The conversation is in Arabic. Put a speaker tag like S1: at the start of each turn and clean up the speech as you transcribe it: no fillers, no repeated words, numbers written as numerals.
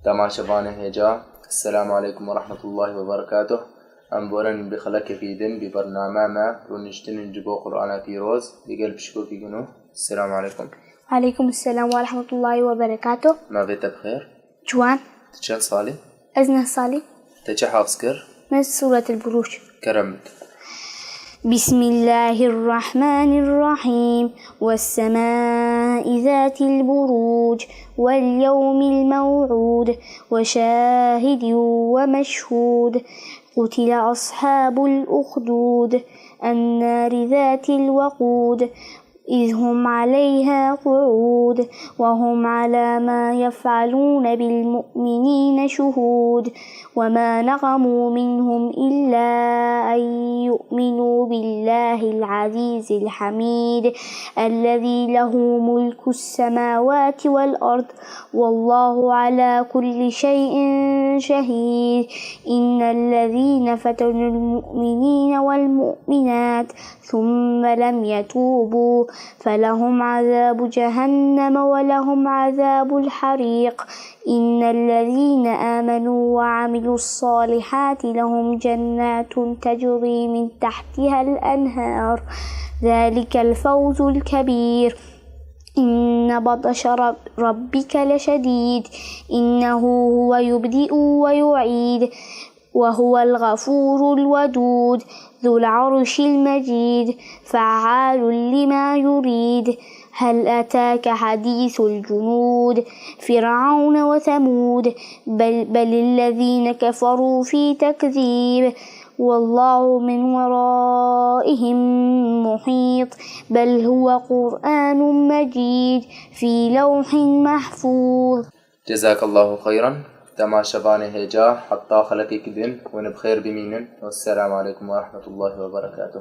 S1: تماشبانه هجا. السلام عليكم ورحمة الله وبركاته. أمبورن بخلك في دين ببرنامج ما رنشتن نجيبو قرآن في روز بقلب شكو في جنو. السلام عليكم.
S2: وعليكم السلام ورحمة الله وبركاته.
S1: ما بيت بخير؟
S2: جوان.
S1: تشان صالي؟
S2: أزنه صالي.
S1: تشا حافظ كر؟
S2: من سورة البروج.
S1: كرمت.
S2: بسم الله الرحمن الرحيم. والسماء ذات البروج واليوم الموعود وشاهد ومشهود. قتل أصحاب الأخدود النار ذات الوقود إذ هم عليها قعود وهم على ما يفعلون بالمؤمنين شهود. وما نقموا منهم إلا أن يؤمنوا بالله العزيز الحميد الذي له ملك السماوات والأرض والله على كل شيء شهيد. إن الذين فتنوا المؤمنين والمؤمنات ثم لم يتوبوا فلهم عذاب جهنم ولهم عذاب الحريق. إن الذين آمنوا وعملوا الصالحات لهم جنات تجري من تحتها الأنهار ذلك الفوز الكبير. إن بطش ربك لشديد إنه هو يبدئ ويعيد وهو الغفور الودود ذو العرش المجيد فعال لما يريد. هل أتاك حديث الجنود فرعون وثمود بل الذين كفروا في تكذيب والله من ورائهم محيط. بل هو قرآن مجيد في لوح محفوظ.
S1: جزاك الله خيرا. تماشبانه هجا حتى خلقك دين ونبخير بمينن. والسلام عليكم ورحمة الله وبركاته.